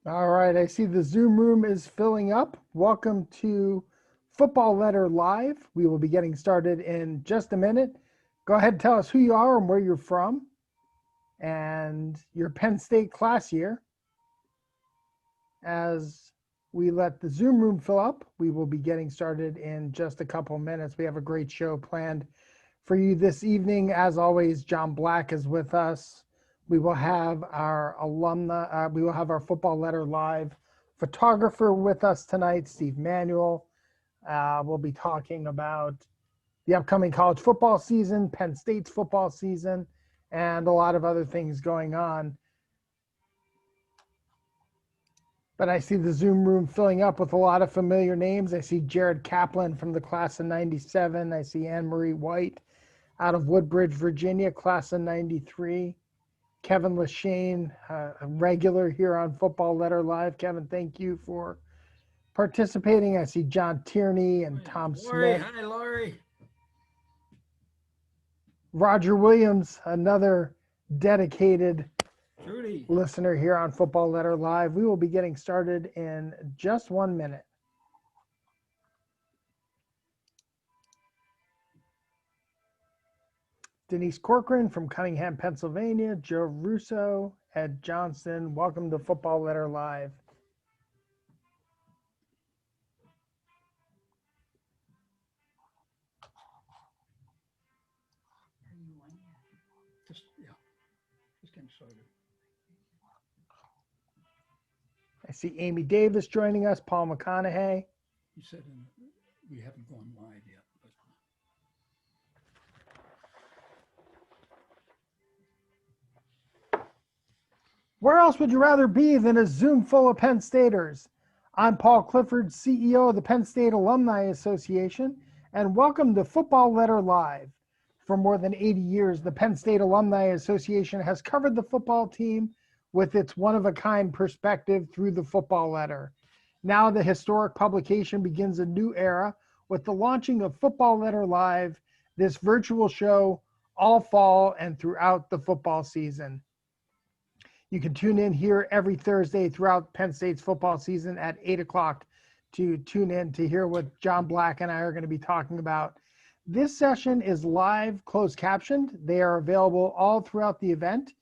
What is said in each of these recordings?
All right, I see the Zoom room is filling up. Welcome to Football Letter Live. We will be getting started in just a minute. Go ahead and tell us who you are and where you're from and your Penn State class year. As we let the Zoom room fill up, we will be getting started in just a couple minutes. We have a great show planned for you this evening. As always, John Black is with us. We will have our we will have our Football Letter Live photographer with us tonight, Steve Manuel. We'll be talking about the upcoming college football season, Penn State's football season, and a lot of other things going on. But I see the Zoom room filling up with a lot of familiar names. I see Jared Kaplan from the class of 97. I see Anne-Marie White out of Woodbridge, Virginia, class of 93. Kevin Lashane, a regular here on Football Letter Live. Kevin, thank you for participating. I see John Tierney and Tom Laurie, Smith. hi, Laurie. Roger Williams, another dedicated Judy. listener here on Football Letter Live. We will be getting started in just 1 minute. Denise Corcoran from Cunningham, Pennsylvania. Joe Russo, Ed Johnson. Welcome to Football Letter Live. Just getting started. I see Amy Davis joining us, Paul McConaughey. You said we haven't gone live yet. Where else would you rather be than a Zoom full of Penn Staters? I'm Paul Clifford, CEO of the Penn State Alumni Association, and welcome to Football Letter Live. For more than 80 years, the Penn State Alumni Association has covered the football team with its one-of-a-kind perspective through the Football Letter. Now the historic publication begins a new era with the launching of Football Letter Live, this virtual show all fall and throughout the football season. You can tune in here every Thursday throughout Penn State's football season at 8 o'clock to tune in to hear what John Black and I are going to be talking about. This session is live, closed captioned. They are available all throughout the event.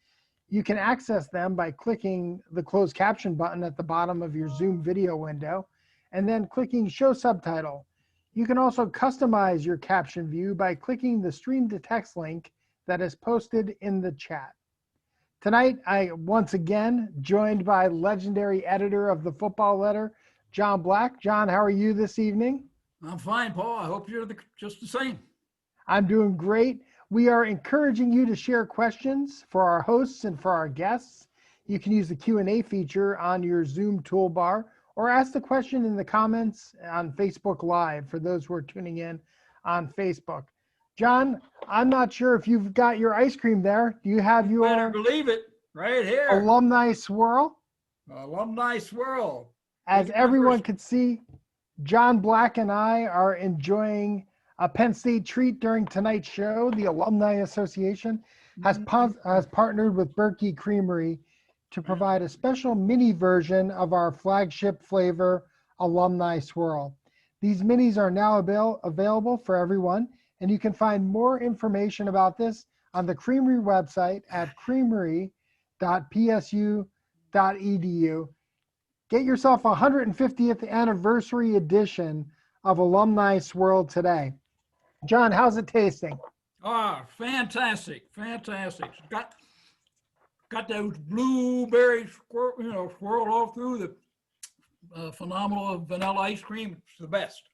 You can access them by clicking the closed caption button at the bottom of your Zoom video window and then clicking show subtitle. You can also customize your caption view by clicking the stream to text link that is posted in the chat. Tonight, I once again joined by legendary editor of the Football Letter, John Black. John, how are you this evening? I'm fine, Paul. I hope you're just the same. I'm doing great. We are encouraging you to share questions for our hosts and for our guests. You can use the Q&A feature on your Zoom toolbar or ask the question in the comments on Facebook Live for those who are tuning in on Facebook. John, I'm not sure if you've got your ice cream there. Do you have your Better believe it, right here. alumni swirl? Alumni swirl. As everyone could see, John Black and I are enjoying a Penn State treat during tonight's show. The Alumni Association has partnered with Berkey Creamery to provide a special mini version of our flagship flavor, Alumni Swirl. These minis are now available for everyone, and you can find more information about this on the Creamery website at creamery.psu.edu. Get yourself a 150th anniversary edition of Alumni Swirl today. John, how's it tasting? Fantastic, fantastic. Got those blueberries, swirled all through the phenomenal vanilla ice cream. It's the best.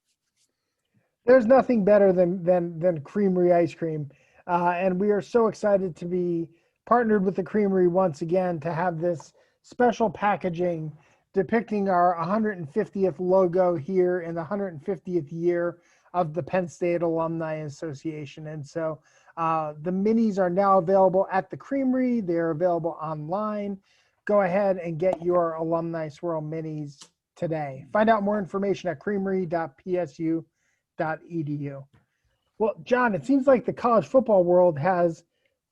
There's nothing better than Creamery ice cream. And we are so excited to be partnered with the Creamery once again to have this special packaging depicting our 150th logo here in the 150th year of the Penn State Alumni Association. And so the minis are now available at the Creamery. They're available online. Go ahead and get your Alumni Swirl minis today. Find out more information at creamery.psu.edu. Well, John, it seems like the college football world has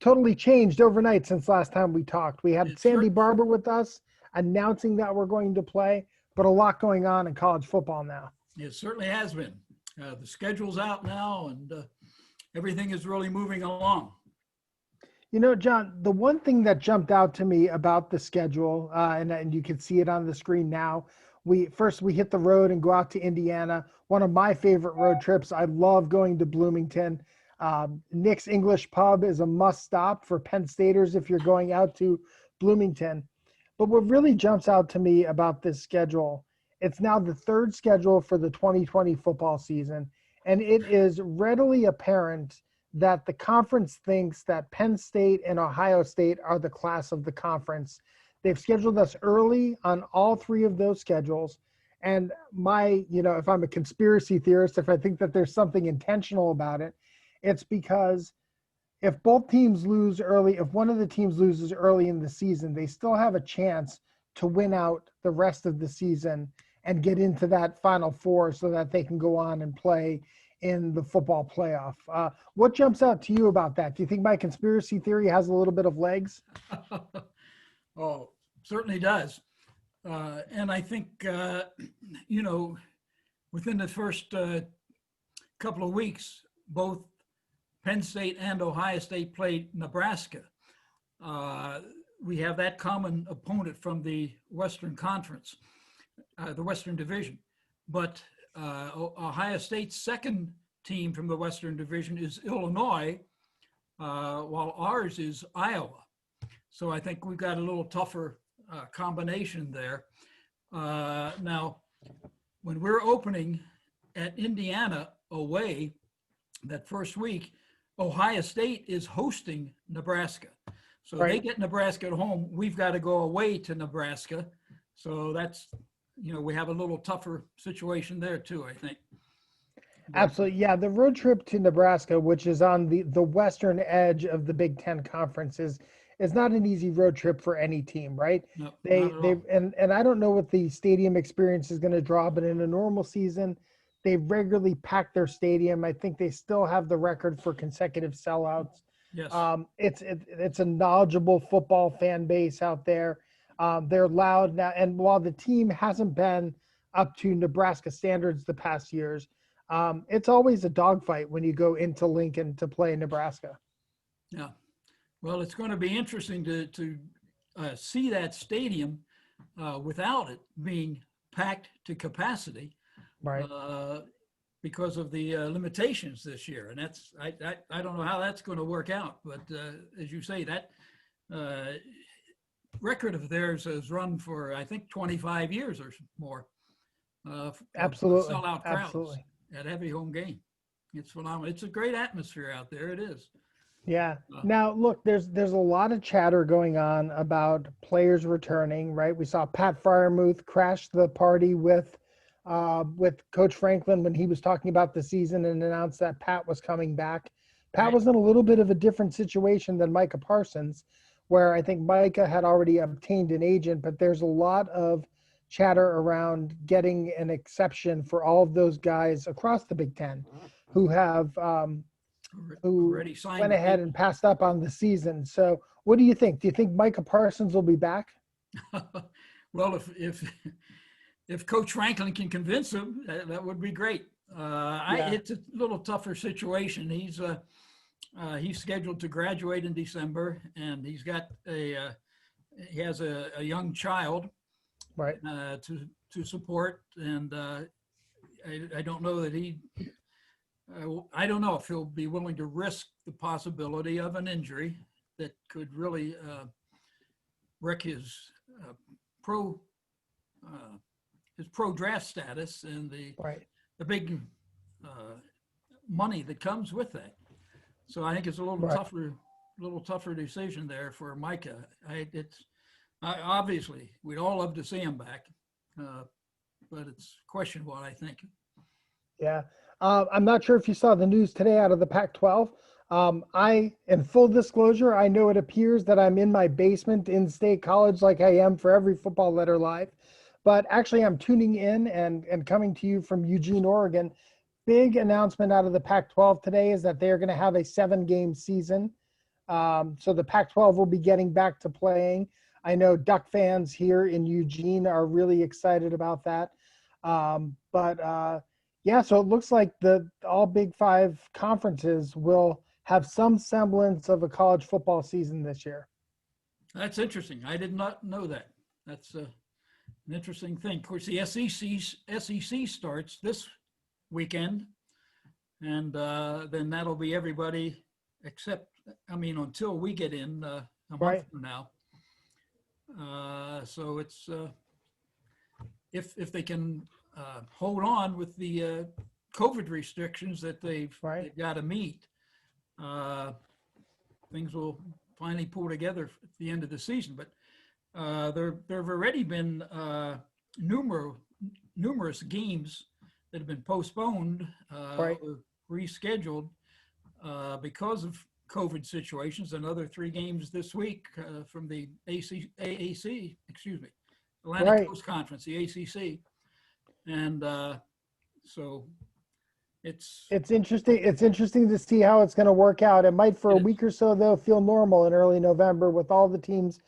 totally changed overnight since last time we talked. We had Sandy Barber with us. announcing that we're going to play, but a lot going on in college football now. It certainly has been. The schedule's out now, and everything is really moving along. You know, John, the one thing that jumped out to me about the schedule, and you can see it on the screen now, we hit the road and go out to Indiana. One of my favorite road trips. I love going to Bloomington. Nick's English Pub is a must stop for Penn Staters if you're going out to Bloomington. But what really jumps out to me about this schedule, it's now the third schedule for the 2020 football season, and it is readily apparent that the conference thinks that Penn State and Ohio State are the class of the conference. They've scheduled us early on all three of those schedules. And if I'm a conspiracy theorist, if I think that there's something intentional about it, it's because if both teams lose early, if one of the teams loses early in the season, they still have a chance to win out the rest of the season and get into that Final Four so that they can go on and play in the football playoff. What jumps out to you about that? Do you think my conspiracy theory has a little bit of legs? Oh, certainly does. And I think, within the first couple of weeks, both Penn State and Ohio State played Nebraska. We have that common opponent from the Western Conference, the Western Division. But Ohio State's second team from the Western Division is Illinois, while ours is Iowa. So I think we've got a little tougher combination there. Now, when we're opening at Indiana away that first week, Ohio State is hosting Nebraska. So They get Nebraska at home. We've got to go away to Nebraska. So that's, we have a little tougher situation there too, I think. Absolutely. Yeah. The road trip to Nebraska, which is on the western edge of the Big Ten Conference, is not an easy road trip for any team, right? No, and I don't know what the stadium experience is going to draw, but in a normal season, they regularly pack their stadium. I think they still have the record for consecutive sellouts. Yes. It's a knowledgeable football fan base out there. They're loud now, and while the team hasn't been up to Nebraska standards the past years, it's always a dogfight when you go into Lincoln to play Nebraska. Yeah. Well, it's going to be interesting to see that stadium without it being packed to capacity, right? Because of the limitations this year, and that's I don't know how that's going to work out. But as you say, that record of theirs has run for I think 25 years or more. Absolutely, sellout crowds absolutely. At every home game. It's phenomenal. It's a great atmosphere out there. It is. Yeah. Now, look, there's a lot of chatter going on about players returning, right? We saw Pat Fryermuth crash the party with Coach Franklin when he was talking about the season and announced that Pat was coming back. Pat was in a little bit of a different situation than Micah Parsons, where I think Micah had already obtained an agent, but there's a lot of chatter around getting an exception for all of those guys across the Big Ten who have who went ahead and passed up on the season. So what do you think? Do you think Micah Parsons will be back? Well, if Coach Franklin can convince him, that would be great. It's a little tougher situation. He's scheduled to graduate in December, and he has a young child, right, to support, and I don't know that I don't know if he'll be willing to risk the possibility of an injury that could really wreck his pro draft status and the big money that comes with that. So I think it's a little tougher decision there for Micah. Obviously we'd all love to see him back, but it's questionable, I think. Yeah. I'm not sure if you saw the news today out of the Pac-12. In full disclosure, I know it appears that I'm in my basement in State College like I am for every Football Letter Live, but actually I'm tuning in and coming to you from Eugene, Oregon. Big announcement out of the Pac-12 today is that they're going to have a 7-game season. So the Pac-12 will be getting back to playing. I know Duck fans here in Eugene are really excited about that. Yeah, so it looks like the all Big Five conferences will have some semblance of a college football season this year. That's interesting. I did not know that. That's an interesting thing. Of course, the SEC starts this weekend, and then that'll be everybody except, until we get in a month Right. from now. So it's if they can hold on with the COVID restrictions that they've got to meet, things will finally pull together at the end of the season. But there have already been numerous games that have been postponed or rescheduled because of COVID situations. Another 3 games this week from the AAC, Atlantic Coast Conference, the ACC, and so it's interesting. It's interesting to see how it's going to work out. It might for a week or so though feel normal in early November with all the teams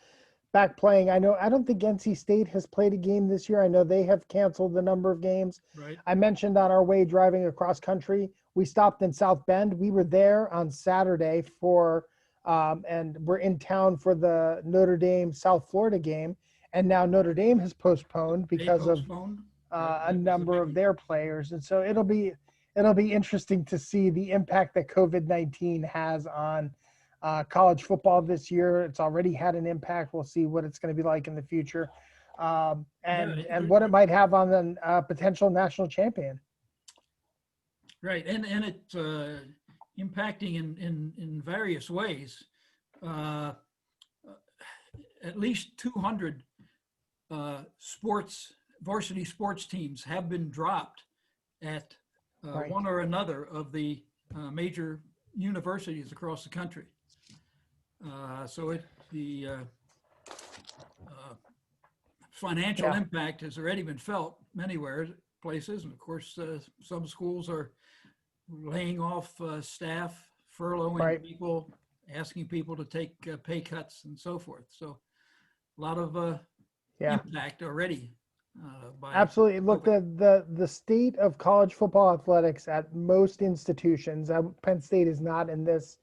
back playing. I don't think NC State has played a game this year. I know they have canceled a number of games. Right. I mentioned on our way driving across country, we stopped in South Bend. We were there on Saturday and we're in town for the Notre Dame South Florida game. And now Notre Dame has postponed because of a number of their players. And so it'll be interesting to see the impact that COVID-19 has on college football this year. It's already had an impact. We'll see what it's going to be like in the future, and what it might have on a potential national champion. Right, and it's impacting in various ways. At least 200 varsity sports teams have been dropped at one or another of the major universities across the country. So the financial impact has already been felt many places, and of course, some schools are laying off staff, furloughing people, asking people to take pay cuts, and so forth. So a lot of impact already. Absolutely. Look, the state of college football athletics at most institutions, Penn State is not in this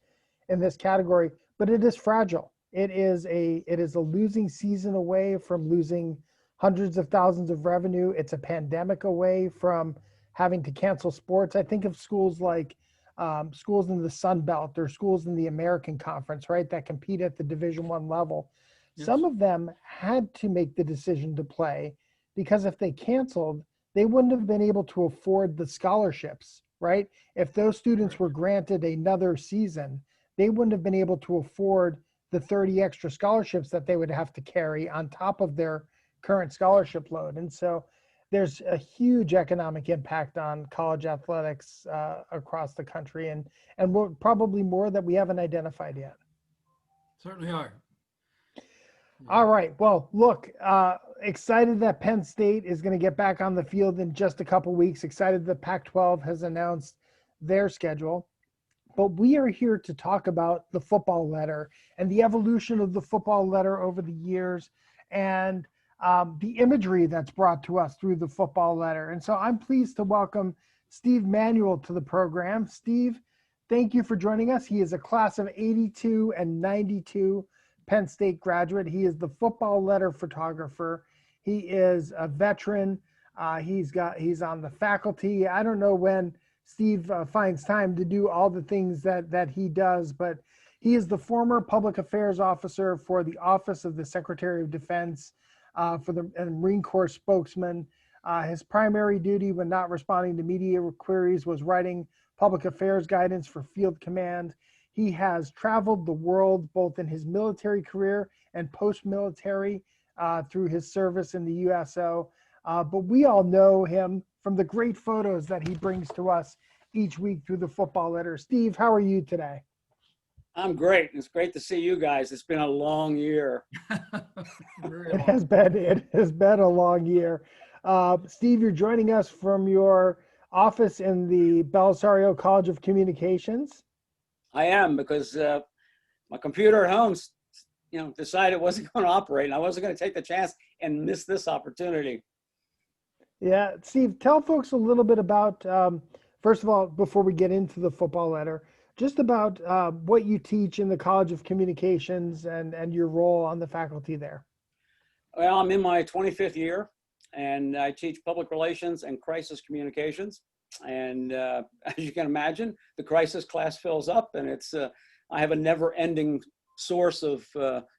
category, but it is fragile. It is a losing season away from losing hundreds of thousands of revenue. It's a pandemic away from having to cancel sports. I think of schools like schools in the Sun Belt or schools in the American Conference, right, that compete at the Division I level. Yes. Some of them had to make the decision to play because if they canceled, they wouldn't have been able to afford the scholarships, right? If those students were granted another season, they wouldn't have been able to afford the 30 extra scholarships that they would have to carry on top of their current scholarship load. And so there's a huge economic impact on college athletics across the country, and we're probably more that we haven't identified yet. Certainly are. All right. Well, look, excited that Penn State is going to get back on the field in just a couple weeks. Excited that Pac-12 has announced their schedule. But we are here to talk about the football letter and the evolution of the football letter over the years and the imagery that's brought to us through the football letter. And so I'm pleased to welcome Steve Manuel to the program. Steve, thank you for joining us. He is a class of 82 and 92 Penn State graduate. He is the football letter photographer. He is a veteran. He's on the faculty. I don't know when Steve finds time to do all the things that he does, but he is the former public affairs officer for the Office of the Secretary of Defense, for the Marine Corps spokesman. His primary duty when not responding to media queries was writing public affairs guidance for Field Command. He has traveled the world both in his military career and post-military through his service in the USO. But we all know him from the great photos that he brings to us each week through the football letter. Steve, how are you today? I'm great. It's great to see you guys. It's been a long year. It has been a long year. Steve, you're joining us from your office in the Belisario College of Communications. I am, because my computer at home, decided it wasn't going to operate, and I wasn't going to take the chance and miss this opportunity. Yeah, Steve, tell folks a little bit about, first of all, before we get into the football letter, just about what you teach in the College of Communications and your role on the faculty there. Well, I'm in my 25th year, and I teach public relations and crisis communications. And as you can imagine, the crisis class fills up, and I have a never-ending source of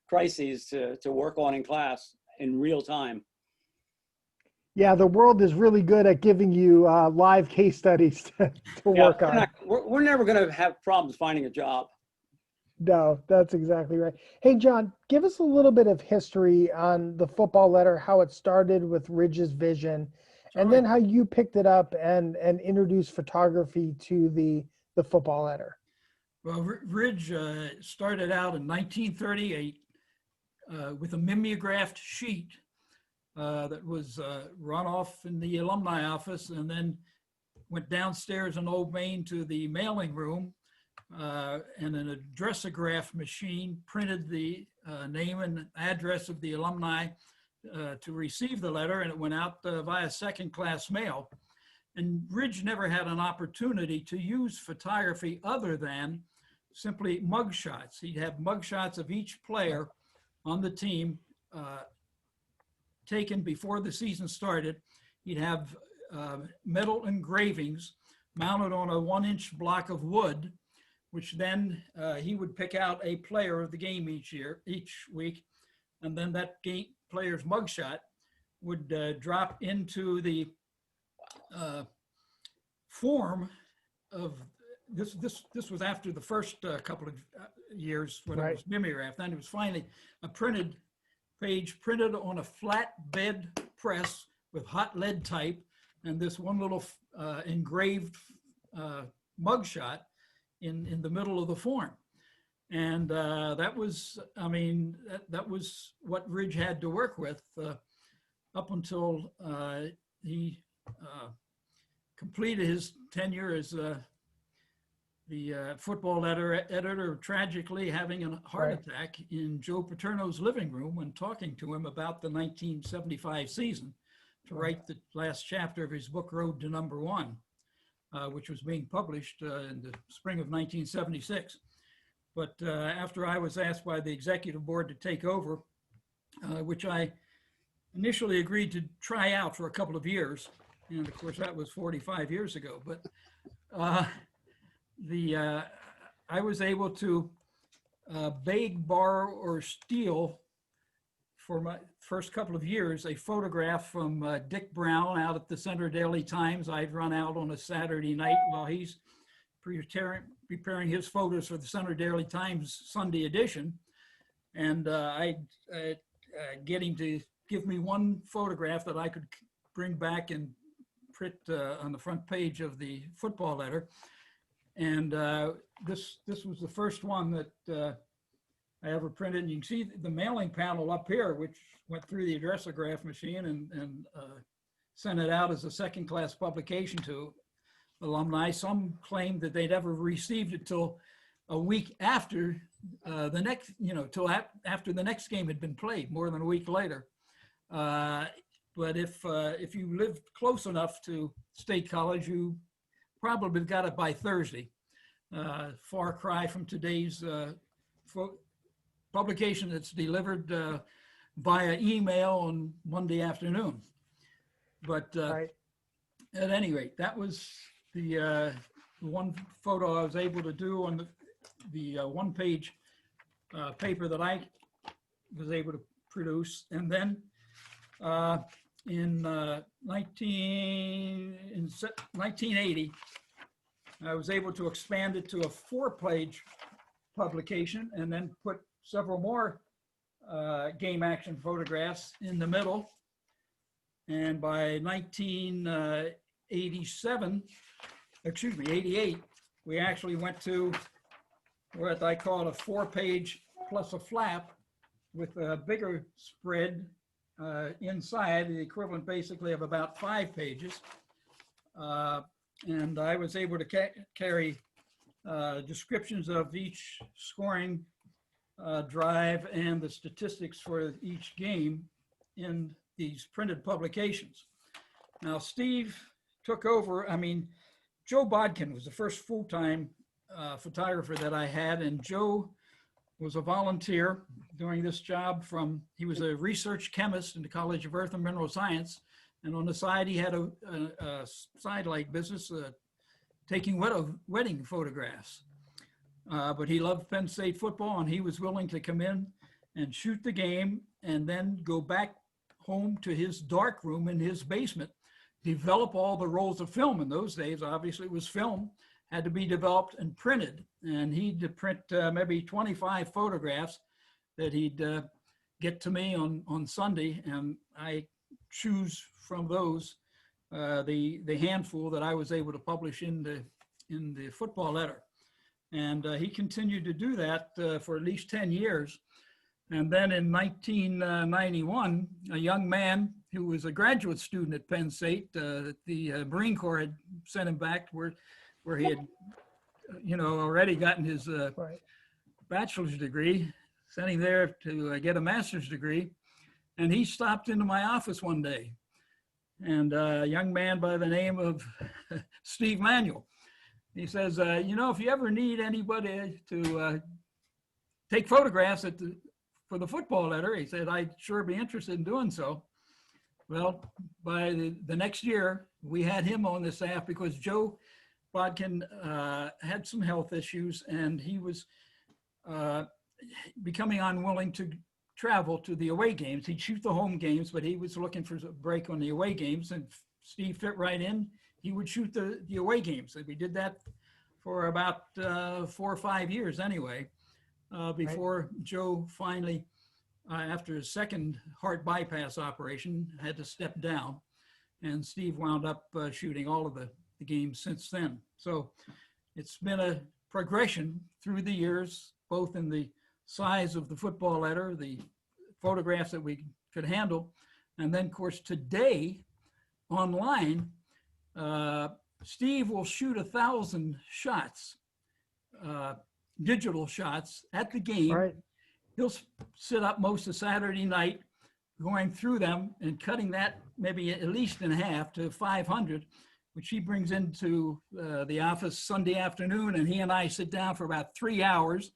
crises to work on in class in real time. Yeah, the world is really good at giving you live case studies to work on. We're never going to have problems finding a job. No, that's exactly right. Hey, John, give us a little bit of history on the football letter, how it started with Ridge's vision, and then how you picked it up and introduced photography to the football letter. Well, Ridge started out in 1938 with a mimeographed sheet that was run off in the alumni office, and then went downstairs in Old Main to the mailing room, and an addressograph machine printed the name and address of the alumni to receive the letter, and it went out via second-class mail. And Ridge never had an opportunity to use photography other than simply mugshots. He'd have mugshots of each player on the team taken before the season started. He'd have metal engravings mounted on a 1-inch block of wood, which then he would pick out a player of the game each week, and then that player's mugshot would drop into the form of this was after the first couple of years when it was mimeographed. Then it was finally a printed page printed on a flat bed press with hot lead type, and this one little engraved mugshot in the middle of the form. And that was, that was what Ridge had to work with up until he completed his tenure as the football editor, tragically having a heart attack in Joe Paterno's living room when talking to him about the 1975 season to write the last chapter of his book, Road to Number One, which was being published in the spring of 1976. But after I was asked by the executive board to take over, which I initially agreed to try out for a couple of years, and of course that was 45 years ago, but I was able to beg, borrow, or steal for my first couple of years a photograph from Dick Brown out at the Center Daily Times. I'd run out on a Saturday night while he's preparing his photos for the Center Daily Times Sunday edition, and I'd get him to give me one photograph that I could bring back and print on the front page of the football letter. And this was the first one that I ever printed. And you can see the mailing panel up here, which went through the addressograph machine and sent it out as a second-class publication to alumni. Some claimed that they'd ever received it till a week after the next, till after the next game had been played, more than a week later. But if you lived close enough to State College, you probably got it by Thursday. Far cry from today's publication that's delivered via email on Monday afternoon. But at any rate, that was the one photo I was able to do on the one-page paper that I was able to produce. And then in 1980, I was able to expand it to a 4-page publication and then put several more game action photographs in the middle. And by 88, we actually went to what I call a 4-page plus a flap with a bigger spread inside, the equivalent basically of about 5 pages. And I was able to carry descriptions of each scoring drive and the statistics for each game in these printed publications. Now, Steve took over. I mean, Joe Bodkin was the first full-time photographer that I had, and Joe was a volunteer doing this job he was a research chemist in the College of Earth and Mineral Science, and on the side he had a sidelight business taking wedding photographs. But he loved Penn State football, and he was willing to come in and shoot the game and then go back home to his dark room in his basement, develop all the rolls of film. In those days, obviously it was film, had to be developed and printed. And he'd print maybe 25 photographs that he'd get to me on Sunday, and I choose from those the handful that I was able to publish in the football letter. And he continued to do that for at least 10 years. And then in 1991, a young man who was a graduate student at Penn State, the Marine Corps had sent him back where he had, already gotten his bachelor's degree, sent him there to get a master's degree. And he stopped into my office one day, and a young man by the name of Steve Manuel. He says, if you ever need anybody to take photographs for the football letter, he said, I'd sure be interested in doing so. Well, by the next year, we had him on the staff because Joe Bodkin had some health issues, and he was becoming unwilling to travel to the away games. He'd shoot the home games, but he was looking for a break on the away games, and Steve fit right in. He would shoot the away games. And we did that for about 4 or 5 years anyway, before Joe finally, after his second heart bypass operation, had to step down. And Steve wound up shooting all of the games since then. So it's been a progression through the years, both in the size of the football letter, the photographs that we could handle. And then, of course, today, online, Steve will shoot 1,000 shots, digital shots at the game. Right. He'll sit up most of Saturday night going through them and cutting that maybe at least in half to 500, which he brings into the office Sunday afternoon, and he and I sit down for about 3 hours,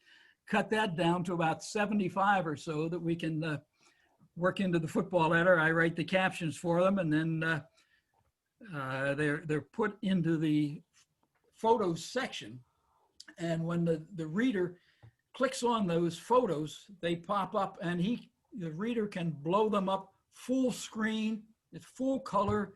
cut that down to about 75 or so that we can work into the football letter. I write the captions for them, and then they're put into the photos section. And when the reader clicks on those photos, they pop up, and the reader can blow them up full screen. It's full color.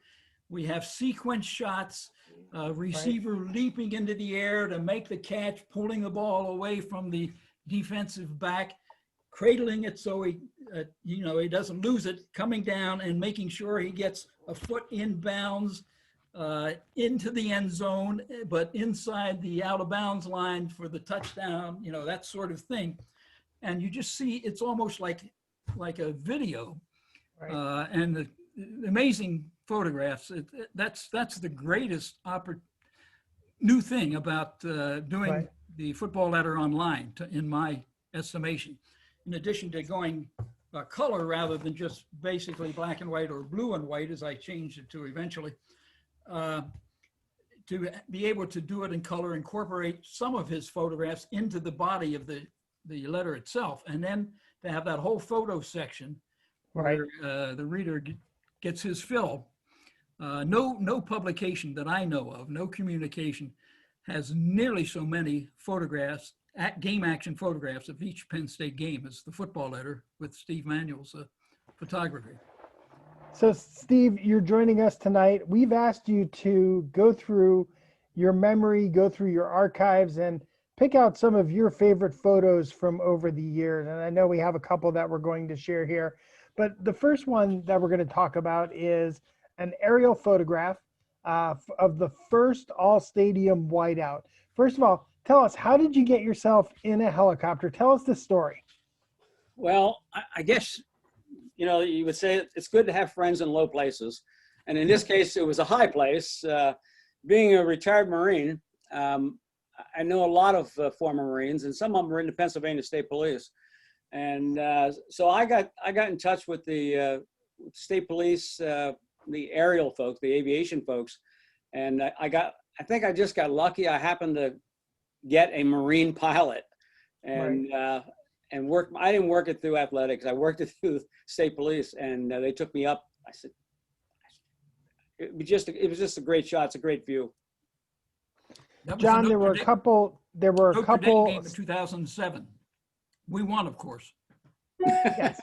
We have sequence shots, receiver leaping into the air to make the catch, pulling the ball away from the defensive back, cradling it so he doesn't lose it, coming down and making sure he gets a foot in bounds into the end zone, but inside the out of bounds line for the touchdown, that sort of thing. And you just see, it's almost like a video, and the amazing photographs. That's the greatest new thing about doing the football letter online, in my estimation. In addition to going color rather than just basically black and white or blue and white, as I changed it to eventually, to be able to do it in color, incorporate some of his photographs into the body of the letter itself, and then to have that whole photo section where the reader gets his fill. No publication that I know of, no communication, has nearly so many photographs, game action photographs of each Penn State game as the football letter with Steve Manuel's photography. So Steve, you're joining us tonight. We've asked you to go through your memory, go through your archives, and pick out some of your favorite photos from over the years. And I know we have a couple that we're going to share here, but the first one that we're going to talk about is an aerial photograph of the first all-stadium whiteout. First of all, tell us, how did you get yourself in a helicopter? Tell us the story. Well, I guess, you would say it's good to have friends in low places. And in this case, it was a high place. Being a retired Marine, I know a lot of former Marines, and some of them were in the Pennsylvania State Police. And so I got in touch with the state police, the aerial folks, the aviation folks, and I think I just got lucky. I happened to get a Marine pilot, and and work. I didn't work it through athletics. I worked it through state police, and they took me up. I said, it was just a great shot. It's a great view. John, there were a couple. Notre Dame game in 2007. We won, of course. Yes.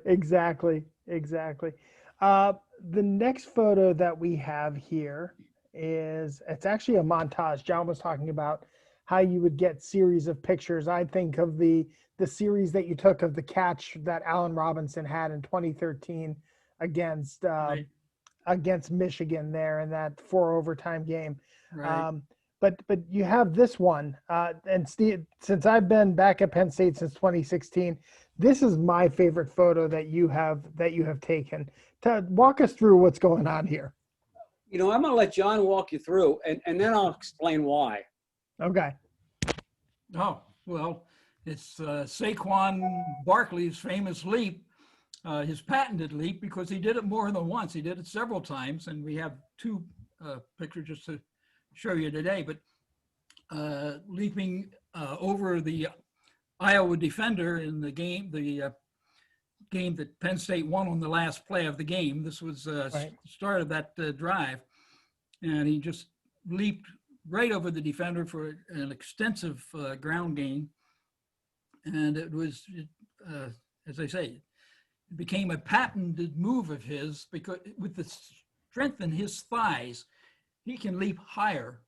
Exactly. The next photo that we have here it's actually a montage. John was talking about how you would get series of pictures. I think of the series that you took of the catch that Allen Robinson had in 2013 against against Michigan there in that 4 overtime game. Right. But you have this one, and Steve, since I've been back at Penn State since 2016, this is my favorite photo that you have taken. To walk us through what's going on here. I'm going to let John walk you through, and then I'll explain why. Okay. Oh, well, it's Saquon Barkley's famous leap, his patented leap, because he did it more than once. He did it several times, and we have 2 pictures just to show you today. But leaping over the Iowa defender in the game, game that Penn State won on the last play of the game. This was start of that drive, and he just leaped right over the defender for an extensive ground gain, and it was, as I say, it became a patented move of his, because with the strength in his thighs, he can leap higher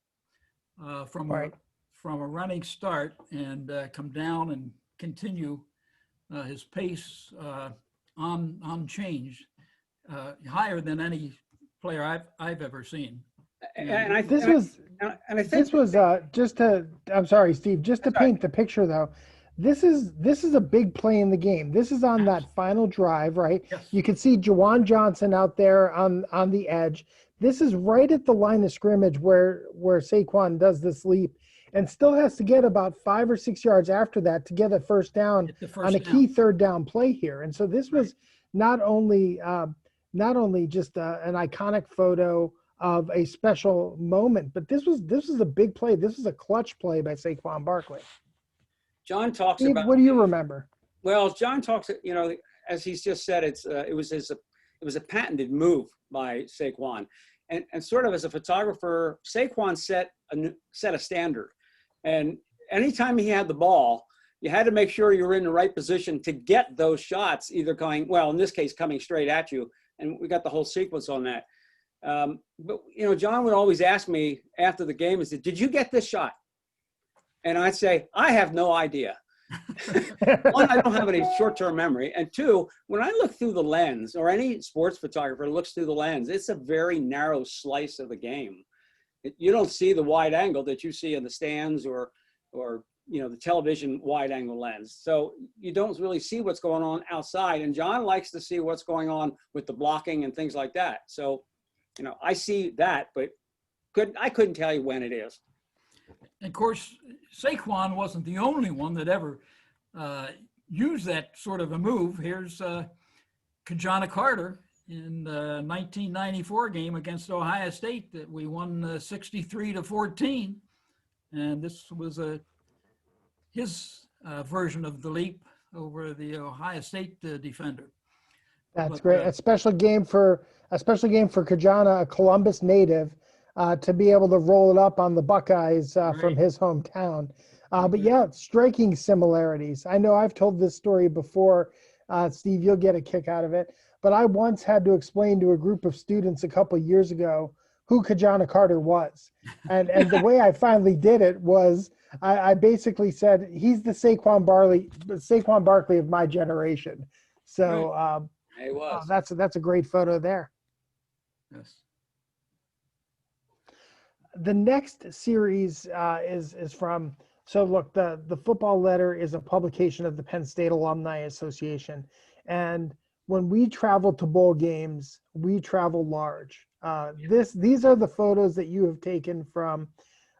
from a running start and come down and continue his pace unchanged, higher than any player I've ever seen. And I think this was just to, I'm sorry, Steve, just to paint the picture though. This is a big play in the game. This is on that final drive, right? Yes. You can see Juwan Johnson out there on the edge. This is right at the line of scrimmage where Saquon does this leap, and still has to get about 5 or 6 yards after that to get a first down on a key third down play here. And so this was not only just an iconic photo of a special moment, but this was a big play. This is a clutch play by Saquon Barkley. John talks Steve, about. What do you remember? Well, John talks. As he's just said, it was a patented move by Saquon, and sort of as a photographer, Saquon set a standard, and anytime he had the ball, you had to make sure you were in the right position to get those shots, either coming, well, in this case, coming straight at you, and we got the whole sequence on that. But John would always ask me after the game, did you get this shot? And I'd say, I have no idea. 1, I don't have any short-term memory. And 2, when I look through the lens, or any sports photographer looks through the lens, it's a very narrow slice of the game. You don't see the wide angle that you see in the stands or the television wide angle lens. So you don't really see what's going on outside. And John likes to see what's going on with the blocking and things like that. So, I see that, but I couldn't tell you when it is. And of course, Saquon wasn't the only one that ever used that sort of a move. Here's Kajana Carter in the 1994 game against Ohio State that we won 63-14. And this was his version of the leap over the Ohio State defender. That's great. A special game for Kajana, a Columbus native, to be able to roll it up on the Buckeyes from his hometown. But yeah, striking similarities. I know I've told this story before, Steve, you'll get a kick out of it. But I once had to explain to a group of students a couple years ago who Kajana Carter was. And the way I finally did it was I basically said, he's the Saquon Barkley of my generation. So It was. that's a great photo there. Yes. The next series is from, so look, the Football Letter is a publication of the Penn State Alumni Association. And when we travel to bowl games, we travel large. These are the photos that you have taken from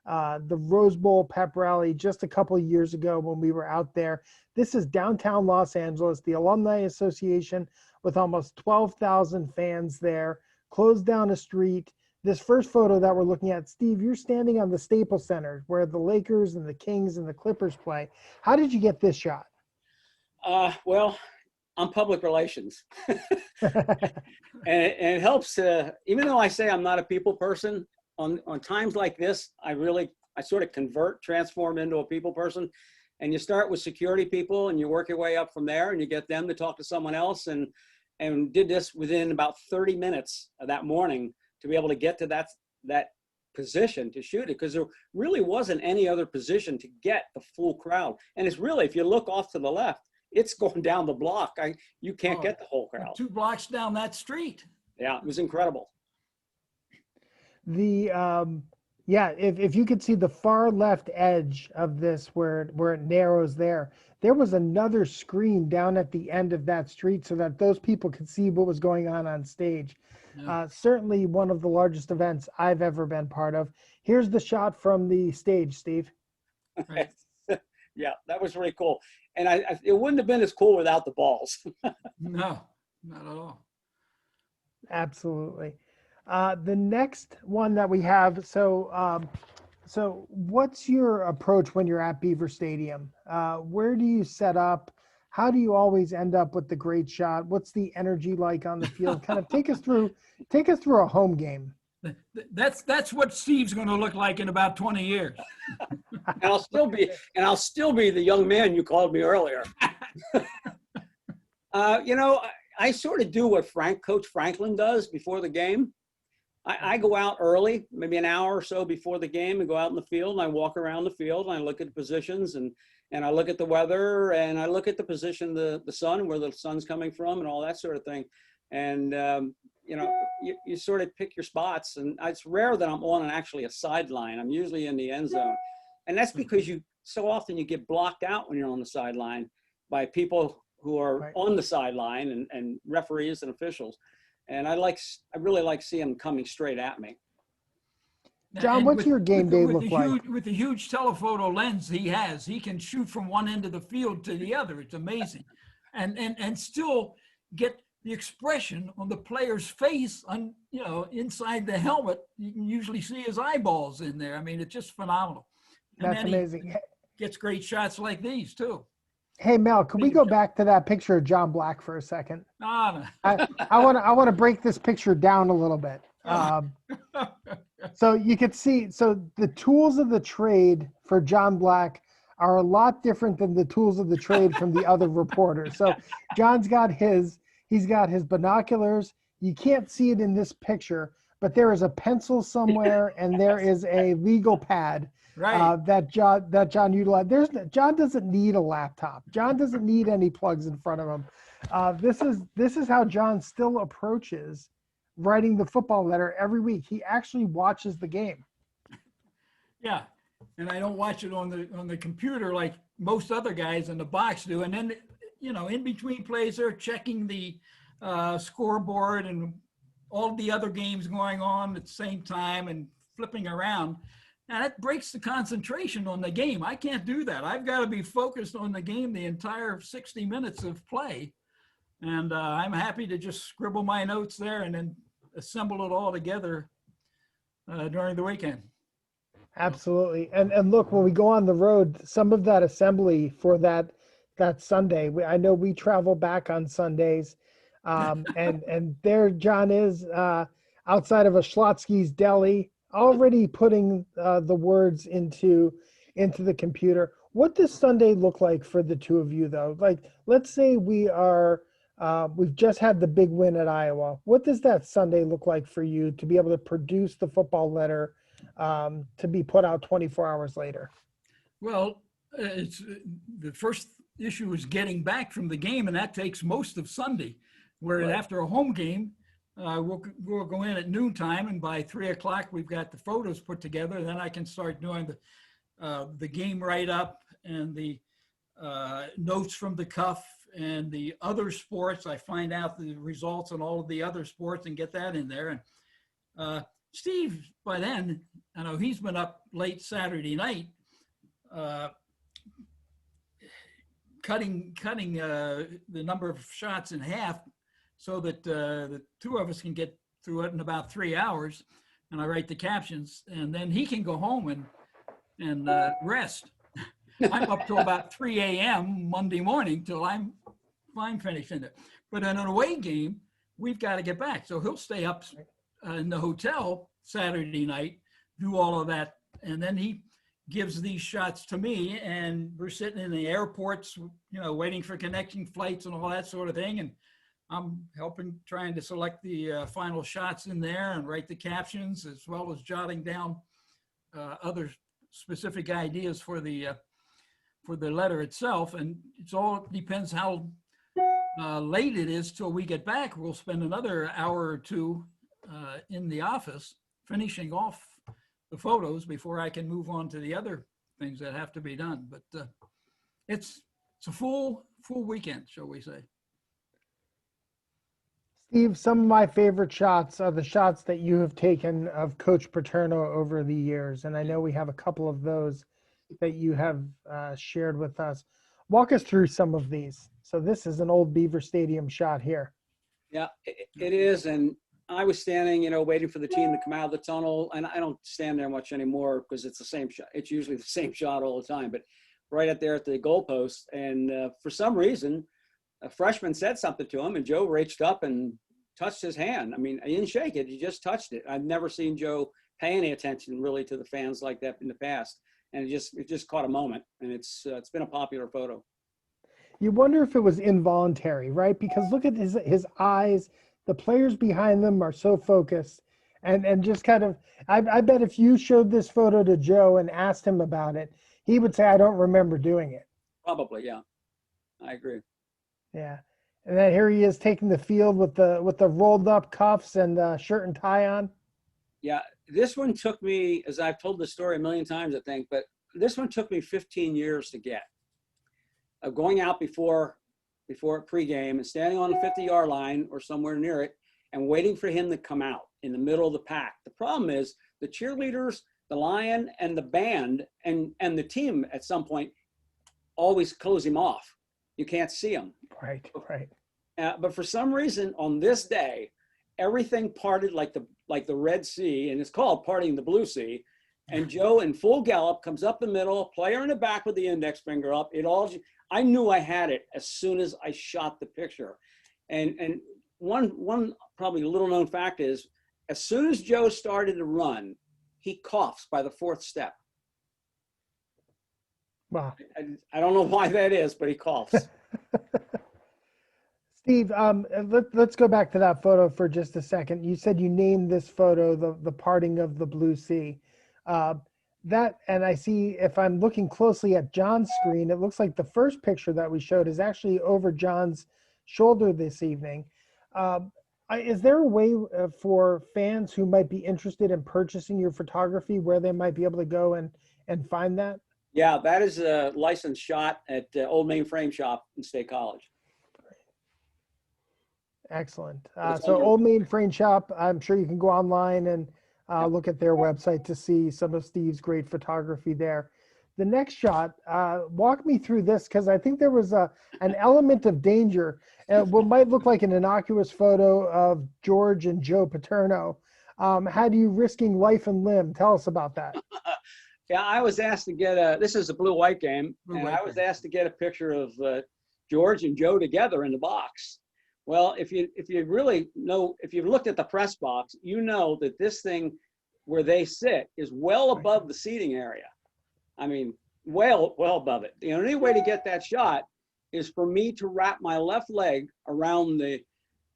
the Rose Bowl pep rally just a couple of years ago when we were out there. This is downtown Los Angeles, the Alumni Association with almost 12,000 fans there, closed down a street. This first photo that we're looking at, Steve, you're standing on the Staples Center where the Lakers and the Kings and the Clippers play. How did you get this shot? Well, I'm public relations. And it helps, even though I say I'm not a people person, on times like this, I sort of transform into a people person. And you start with security people and you work your way up from there and you get them to talk to someone else, and did this within about 30 minutes of that morning to be able to get to that position to shoot it, because there really wasn't any other position to get the full crowd. And it's really, if you look off to the left, it's going down the block. You can't get the whole crowd. 2 blocks down that street. Yeah, it was incredible. If you could see the far left edge of this where it narrows there was another screen down at the end of that street so that those people could see what was going on stage. Yeah. Certainly one of the largest events I've ever been part of. Here's the shot from the stage, Steve. Right. Yeah, that was really cool. And it wouldn't have been as cool without the balls. No, not at all. Absolutely. The next one that we have, so what's your approach when you're at Beaver Stadium? Where do you set up? How do you always end up with the great shot? What's the energy like on the field? Kind of take us through a home game. That's what Steve's going to look like in about 20 years. And I'll still be the young man you called me earlier. I sort of do what Coach Franklin does before the game. I go out early, maybe an hour or so before the game, and go out in the field, and I walk around the field, and I look at the positions, and I look at the weather, and I look at the position, the sun, where the sun's coming from, and all that sort of thing. And you sort of pick your spots, and it's rare that I'm on actually a sideline. I'm usually in the end zone, and that's because so often you get blocked out when you're on the sideline by people who are right on the sideline and referees and officials. And I really like seeing them coming straight at me. John, what's your game day look like? With the huge telephoto lens he can shoot from one end of the field to the other. It's amazing. And still get the expression on the player's face inside the helmet. You can usually see his eyeballs in there. I mean, it's just phenomenal. And that's amazing. Gets great shots like these too. Hey, Mel, can we go back to that picture of John Black for a second? No. I want to break this picture down a little bit. So you could see, the tools of the trade for John Black are a lot different than the tools of the trade from the other reporters. So John's got he's got his binoculars. You can't see it in this picture, but there is a pencil somewhere and there is a legal pad. Right. That John utilized. John doesn't need a laptop. John doesn't need any plugs in front of him. This is how John still approaches writing the football letter every week. He actually watches the game. Yeah, and I don't watch it on the computer like most other guys in the box do. And then in between plays, they're checking the scoreboard and all the other games going on at the same time and flipping around. Now that breaks the concentration on the game. I can't do that. I've got to be focused on the game the entire 60 minutes of play. And I'm happy to just scribble my notes there and then assemble it all together during the weekend. Absolutely. And look, when we go on the road, some of that assembly for that Sunday, I know we travel back on Sundays. And there John is outside of a Schlotsky's Deli, already putting the words into the computer. What does Sunday look like for the two of you, though? Like, let's say we've just had the big win at Iowa. What does that Sunday look like for you to be able to produce the football letter to be put out 24 hours later? Well, it's the first issue is getting back from the game, and that takes most of Sunday. Where right after a home game, we'll go in at noontime, and by 3 o'clock we've got the photos put together. Then I can start doing the game write-up and the notes from the cuff and the other sports. I find out the results on all of the other sports and get that in there. And Steve, by then, I know he's been up late Saturday night, cutting the number of shots in half so that the two of us can get through it in about 3 hours, and I write the captions, and then he can go home and rest. I'm up till about 3 a.m. Monday morning till I'm finishing it. But in an away game, we've got to get back. So he'll stay up in the hotel Saturday night, do all of that, and then he gives these shots to me, and we're sitting in the airports, waiting for connecting flights and all that sort of thing. And I'm trying to select the final shots in there and write the captions, as well as jotting down other specific ideas for the letter itself. And it all depends how late it is till we get back. We'll spend another hour or two in the office finishing off the photos before I can move on to the other things that have to be done. But it's a full weekend, shall we say. Steve, some of my favorite shots are the shots that you have taken of Coach Paterno over the years. And I know we have a couple of those that you have shared with us. Walk us through some of these. So this is an old Beaver Stadium shot here. Yeah, it is. And I was standing, waiting for the team to come out of the tunnel. And I don't stand there much anymore because it's the same shot. It's usually the same shot all the time. But right up there at the goalpost. And for some reason, a freshman said something to him, and Joe reached up and touched his hand. I mean, he didn't shake it. He just touched it. I've never seen Joe pay any attention really to the fans like that in the past. And it just caught a moment. And it's been a popular photo. You wonder if it was involuntary, right? Because look at his eyes. The players behind them are so focused, and just kind of, I bet if you showed this photo to Joe and asked him about it, he would say, I don't remember doing it. Probably, yeah. I agree. Yeah. And then here he is taking the field with the rolled up cuffs and shirt and tie on. Yeah. This one took me, as I've told the story a million times, I think, but this one took me 15 years to get. Of going out before pregame and standing on the 50-yard line or somewhere near it and waiting for him to come out in the middle of the pack. The problem is the cheerleaders, the Lion, and the band and the team at some point always close him off. You can't see him. Right. But for some reason on this day, everything parted like the Red Sea, and it's called Parting the Blue Sea. And Joe in full gallop comes up the middle, player in the back with the index finger up. I knew I had it as soon as I shot the picture. And one probably little known fact is, as soon as Joe started to run, he coughs by the fourth step. Wow. I don't know why that is, but he coughs. Steve, let's go back to that photo for just a second. You said you named this photo the Parting of the Blue Sea. And I see, if I'm looking closely at John's screen, it looks like the first picture that we showed is actually over John's shoulder this evening. Is there a way for fans who might be interested in purchasing your photography where they might be able to go and find that? Yeah, that is a licensed shot at Old Main Frame Shop in State College. Excellent. So Old Main Frame Shop, I'm sure you can go online and look at their website to see some of Steve's great photography there. The next shot, walk me through this, because I think there was an element of danger. What might look like an innocuous photo of George and Joe Paterno had you risking life and limb. Tell us about that. Yeah, I was asked to get this is a blue-white game, I was asked to get a picture of George and Joe together in the box. Well, if you really know, if you've looked at the press box, you know that this thing where they sit is well above the seating area. I mean, well above it. The only way to get that shot is for me to wrap my left leg around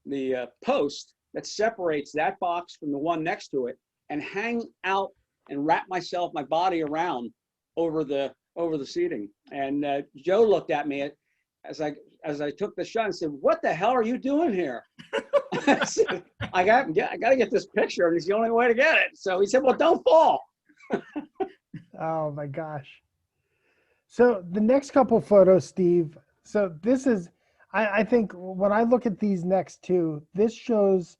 the post that separates that box from the one next to it and hang out and wrap my body around over the seating. And Joe looked at me as I took the shot and said, "What the hell are you doing here?" I said, I got to get this picture, and it's the only way to get it. So he said, "Well, don't fall." Oh my gosh. So the next couple photos, Steve. So this is, I think when I look at these next two, this shows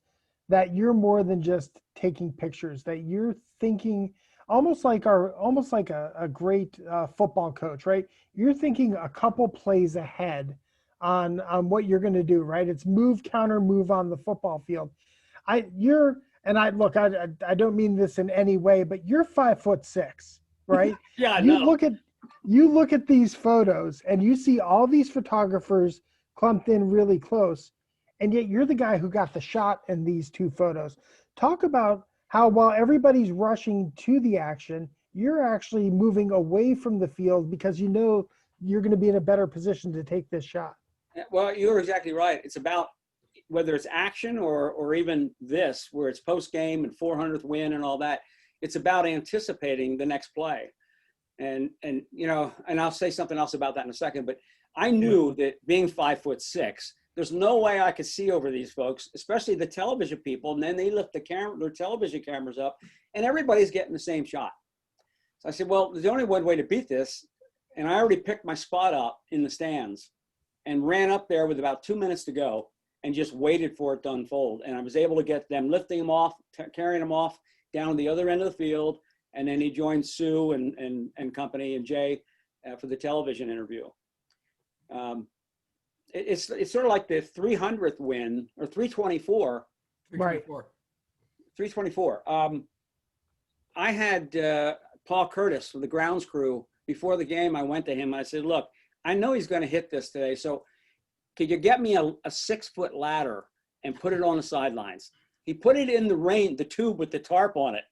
that you're more than just taking pictures, that you're thinking almost like a great football coach, right? You're thinking a couple plays ahead on what you're going to do, right? It's move, counter, move on the football field. I don't mean this in any way, but you're 5'6", right? Yeah, I You know. look at these photos and you see all these photographers clumped in really close, and yet you're the guy who got the shot in these two photos. Talk about how while everybody's rushing to the action, you're actually moving away from the field because you know you're going to be in a better position to take this shot. Well, you're exactly right. It's about whether it's action or even this, where it's post game and 400th win and all that. It's about anticipating the next play. And I'll say something else about that in a second, but I knew that being 5'6", there's no way I could see over these folks, especially the television people. And then they lift their television cameras up and everybody's getting the same shot. So I said, well, there's only one way to beat this. And I already picked my spot up in the stands and ran up there with about 2 minutes to go and just waited for it to unfold. And I was able to get them lifting them off, carrying them off down the other end of the field. And then he joined Sue and company and Jay for the television interview. It's sort of like the 300th win or 324. 324. 324. I had Paul Curtis from the grounds crew before the game. I went to him and I said, look, I know he's going to hit this today. So could you get me a 6-foot ladder and put it on the sidelines? He put it in the rain, the tube with the tarp on it.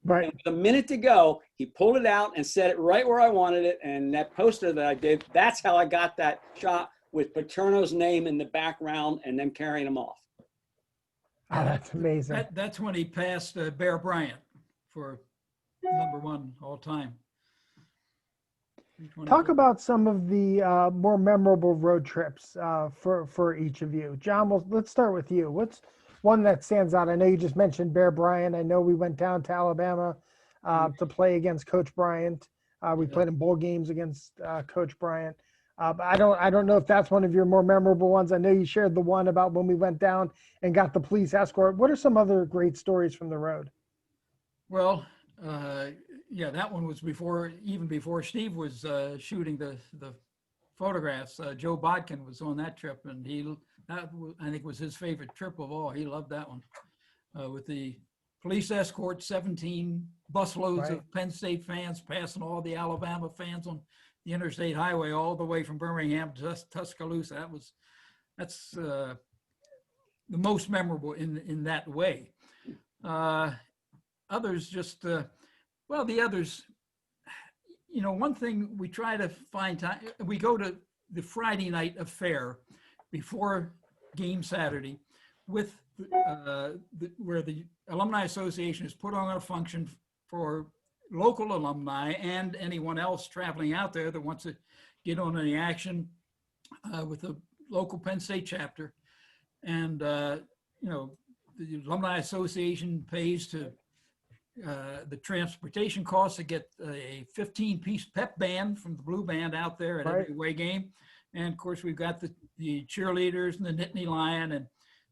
Right. And with a minute to go, he pulled it out and set it right where I wanted it. And that poster that I did, that's how I got that shot with Paterno's name in the background and then carrying him off. Oh, that's amazing. That's when he passed Bear Bryant for #1 all time. Talk about some of the more memorable road trips for each of you. John, let's start with you. What's one that stands out? I know you just mentioned Bear Bryant. I know we went down to Alabama to play against Coach Bryant. We played in bowl games against Coach Bryant. But I don't know if that's one of your more memorable ones. I know you shared the one about when we went down and got the police escort. What are some other great stories from the road? Well, yeah, that one was even before Steve was shooting the photographs. Joe Bodkin was on that trip, and I think was his favorite trip of all. He loved that one with the police escort, 17 busloads of Penn State fans passing all the Alabama fans on the interstate highway all the way from Birmingham to Tuscaloosa. That's the most memorable in that way. Others just, the others, one thing we try to find time, we go to the Friday night affair before game Saturday with where the Alumni Association has put on a function for local alumni and anyone else traveling out there that wants to get on any action with the local Penn State chapter. And, the Alumni Association pays to the transportation costs to get a 15-piece pep band from the Blue Band out there at every away game. And of course, we've got the cheerleaders and the Nittany Lion and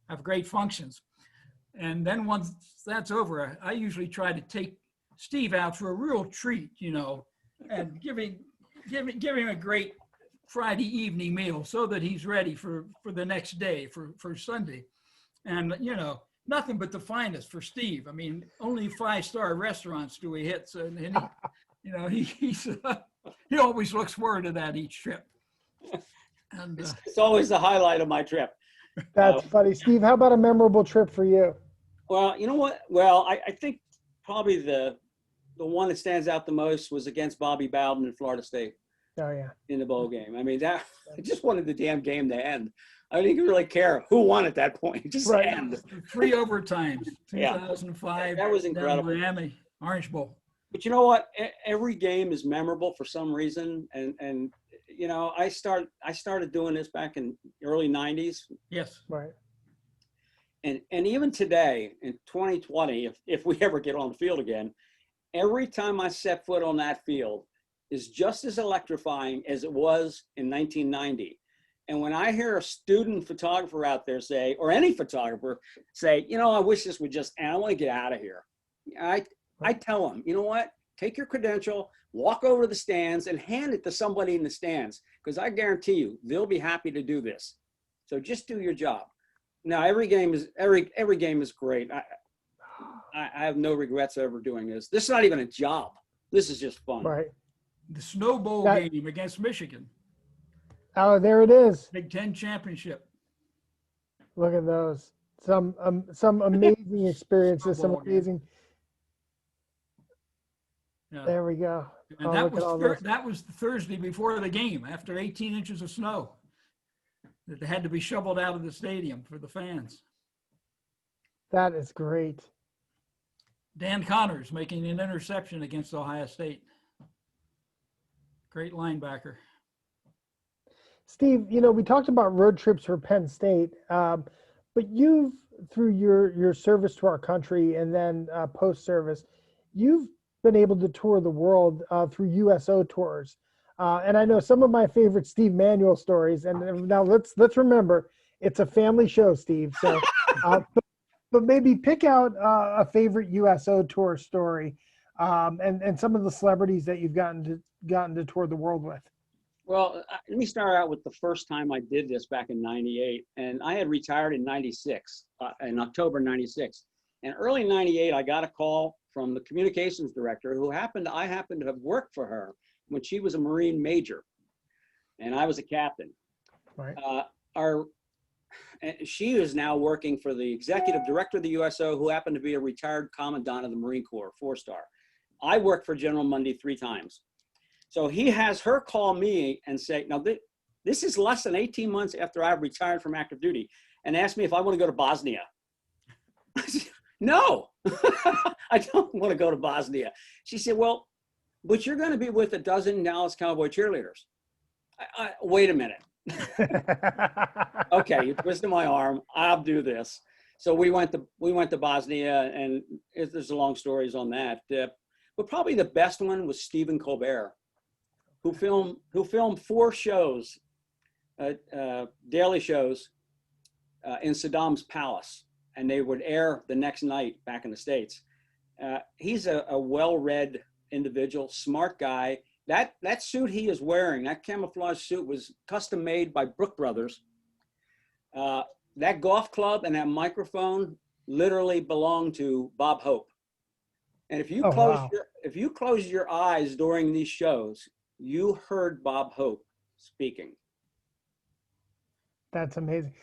have great functions. And then once that's over, I usually try to take Steve out for a real treat, and give him a great Friday evening meal so that he's ready for the next day, for Sunday. And, nothing but the finest for Steve. I mean, only 5-star restaurants do we hit. So, and he always looks forward to that each trip. And it's always the highlight of my trip. That's funny. Steve, how about a memorable trip for you? Well, you know what? Well, I think probably the one that stands out the most was against Bobby Bowden in Florida State. Oh, yeah. In the bowl game. I mean, I just wanted the damn game to end. I didn't really care who won at that point. Just end. 3 overtimes, 2005. That was incredible. Miami, Orange Bowl. But you know what? Every game is memorable for some reason. And I started doing this back in the early 90s. Yes. Right. And even today, in 2020, if we ever get on the field again, every time I set foot on that field is just as electrifying as it was in 1990. And when I hear a student photographer out there say, or any photographer say, you know, I wish this would just, and I want to get out of here. I tell them, you know what? Take your credential, walk over to the stands and hand it to somebody in the stands. Because I guarantee you, they'll be happy to do this. So just do your job. Now, every game is great. I have no regrets ever doing this. This is not even a job. This is just fun. Right. The Snow Bowl game against Michigan. Oh, there it is. Big Ten championship. Look at those. Some amazing experiences. Some amazing. Yeah. There we go. And that was the Thursday before the game, after 18 inches of snow that had to be shoveled out of the stadium for the fans. That is great. Dan Connors making an interception against Ohio State. Great linebacker. Steve, we talked about road trips for Penn State, but you've, through your service to our country and then post-service, you've been able to tour the world through USO tours. And I know some of my favorite Steve Manuel stories. And now let's remember, it's a family show, Steve. So, but maybe pick out a favorite USO tour story, and some of the celebrities that you've gotten to tour the world with. Well, let me start out with the first time I did this back in '98, and I had retired in '96, in October '96. And early '98, I got a call from the communications director I happened to have worked for her when she was a Marine major, and I was a captain. Right. She is now working for the executive director of the USO, who happened to be a retired commandant of the Marine Corps, 4-star. I worked for General Mundy 3 times. So he has her call me and say, now this is less than 18 months after I retired from active duty, and ask me if I want to go to Bosnia. I said, no, I don't want to go to Bosnia. She said, well, but you're going to be with a dozen Dallas Cowboy cheerleaders. Wait a minute. Okay, you twisted my arm. I'll do this. So we went to Bosnia, and there's long stories on that. But probably the best one was Stephen Colbert, who filmed 4 shows, daily shows, in Saddam's palace, and they would air the next night back in the States. He's a well-read individual, smart guy. That suit he is wearing, that camouflage suit, was custom made by Brook Brothers. That golf club and that microphone literally belonged to Bob Hope. And if you close your eyes during these shows, you heard Bob Hope speaking. That's amazing.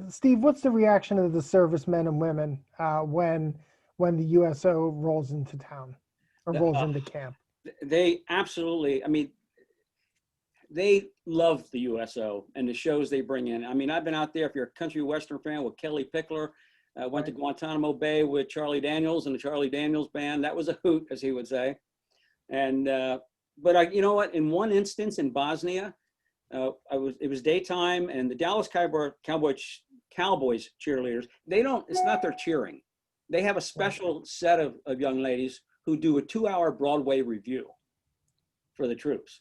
Steve, what's the reaction of the servicemen and women when the USO rolls into town or rolls into camp? They absolutely, they love the USO and the shows they bring in. I've been out there, if you're a country western fan, with Kelly Pickler. Went to Guantanamo Bay with Charlie Daniels and the Charlie Daniels Band. That was a hoot, as he would say. And but you know what? In one instance in Bosnia, it was daytime, and the Dallas Cowboys cheerleaders, it's not their cheering. They have a special set of young ladies who do a 2-hour Broadway review for the troops.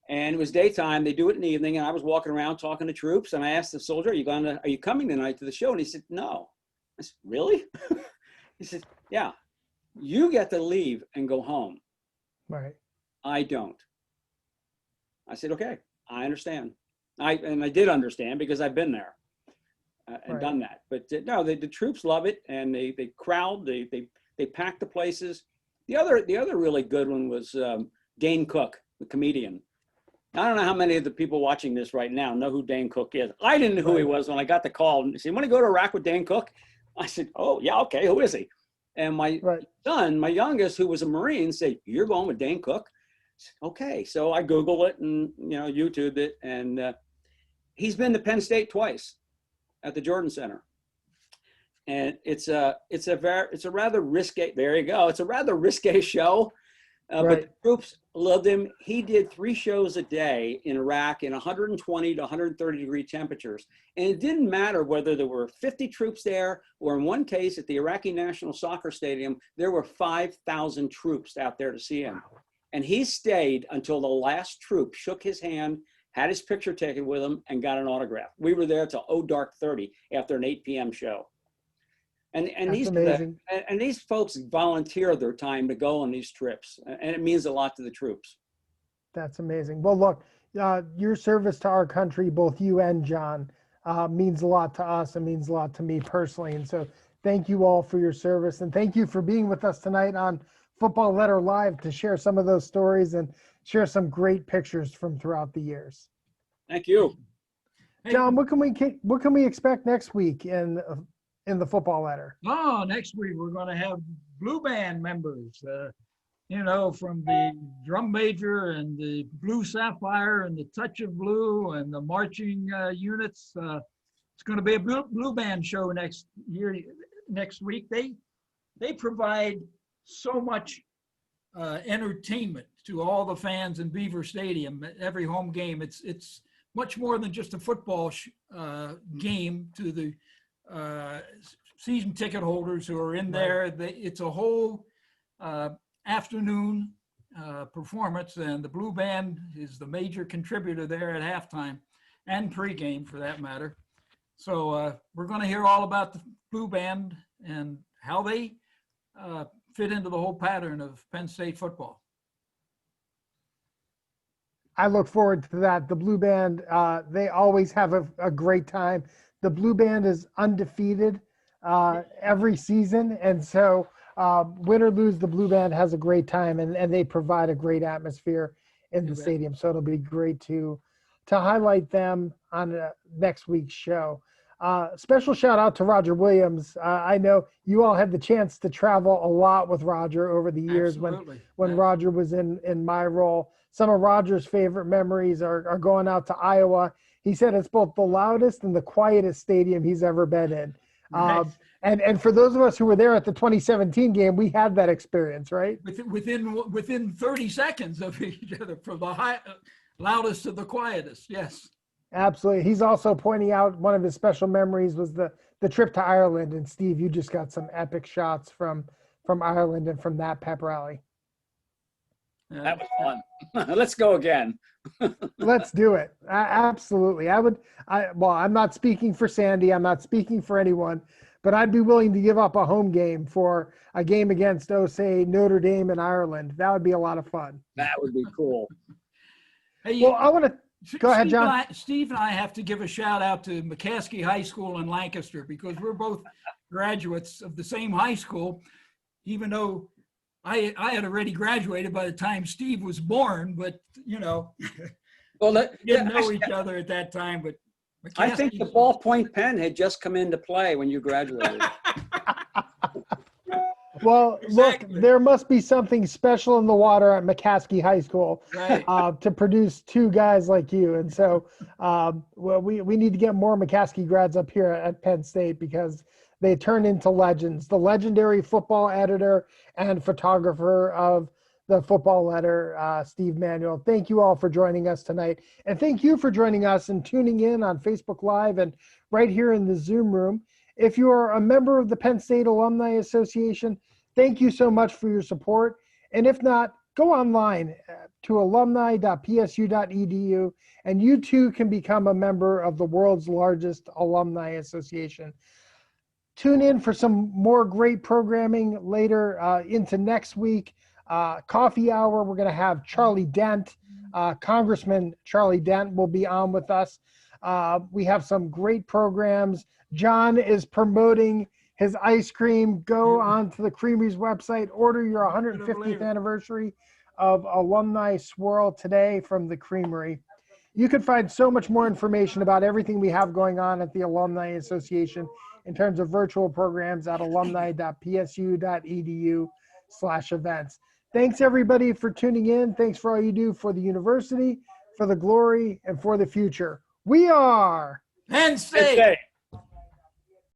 And it was daytime. They do it in the evening, and I was walking around talking to troops, and I asked the soldier, are you coming tonight to the show? And he said, no. I said, really? He said, yeah, you get to leave and go home. Right. I don't. I said, okay, I understand. I did understand, because I've been there and done that. But no, the troops love it, and they crowd, they pack the places. The other really good one was Dane Cook, the comedian. I don't know how many of the people watching this right now know who Dane Cook is. I didn't know who he was when I got the call. And he said, "Want to go to Iraq with Dane Cook?" I said, "Oh, yeah, okay. Who is he?" And my son, my youngest, who was a Marine, said, "You're going with Dane Cook?" I said, okay. So I Googled it and YouTubed it, and he's been to Penn State twice at the Jordan Center. And it's a rather risque. There you go. It's a rather risque show. But the troops loved him. He did 3 shows a day in Iraq in 120 to 130 degree temperatures. And it didn't matter whether there were 50 troops there, or in one case at the Iraqi National Soccer Stadium, there were 5,000 troops out there to see him. And he stayed until the last troop shook his hand had his picture taken with him, and got an autograph. We were there till dark 30 after an 8 p.m. show. And these folks volunteer their time to go on these trips, and it means a lot to the troops. That's amazing. Well, look, your service to our country, both you and John, means a lot to us and means a lot to me personally. And so thank you all for your service, and thank you for being with us tonight on Football Letter Live to share some of those stories and share some great pictures from throughout the years. Thank you. John, what can we expect next week in the Football Letter? Oh, next week we're going to have Blue Band members, from the drum major and the Blue Sapphire and the Touch of Blue and the marching units. It's going to be a Blue Band show next week. They provide so much entertainment to all the fans in Beaver Stadium at every home game. It's much more than just a football game to the season ticket holders who are in there. It's a whole afternoon performance, and the Blue Band is the major contributor there at halftime and pregame for that matter. So we're going to hear all about the Blue Band and how they fit into the whole pattern of Penn State football. I look forward to that. The Blue Band, they always have a great time. The Blue Band is undefeated every season. And so win or lose, the Blue Band has a great time, and they provide a great atmosphere in the stadium. So it'll be great to highlight them on next week's show. Special shout out to Roger Williams. I know you all had the chance to travel a lot with Roger over the years. Absolutely. when Roger was in my role. Some of Roger's favorite memories are going out to Iowa. He said it's both the loudest and the quietest stadium he's ever been in. Nice. And for those of us who were there at the 2017 game, we had that experience, right? Within 30 seconds of each other, from the loudest to the quietest. Yes. Absolutely. He's also pointing out one of his special memories was the trip to Ireland. And Steve, you just got some epic shots from Ireland and from that pep rally. That was fun. Let's go again. Let's do it. Absolutely. I'm not speaking for Sandy. I'm not speaking for anyone, but I'd be willing to give up a home game for a game against, say, Notre Dame in Ireland. That would be a lot of fun. That would be cool. Hey, well, I want to go ahead, John. Steve and I have to give a shout out to McCaskey High School in Lancaster, because we're both graduates of the same high school, even though I had already graduated by the time Steve was born, but well, didn't know each other at that time. But I think the ballpoint pen had just come into play when you graduated. Well, exactly. Look, there must be something special in the water at McCaskey High School, right, to produce two guys like you. And so, we need to get more McCaskey grads up here at Penn State, because they turn into legends. The legendary football editor and photographer of the Football Letter, Steve Manuel. Thank you all for joining us tonight. And thank you for joining us and tuning in on Facebook Live and right here in the Zoom room. If you are a member of the Penn State Alumni Association, thank you so much for your support. And if not, go online to alumni.psu.edu, and you too can become a member of the world's largest alumni association. Tune in for some more great programming later into next week. Coffee hour, we're going to have Charlie Dent. Congressman Charlie Dent will be on with us. We have some great programs. John is promoting his ice cream. Go on to the Creamery's website, order your 150th anniversary of Alumni Swirl today from the Creamery. You can find so much more information about everything we have going on at the Alumni Association in terms of virtual programs at alumni.psu.edu/events. Thanks everybody for tuning in. Thanks for all you do for the university, for the glory, and for the future. We are Penn State.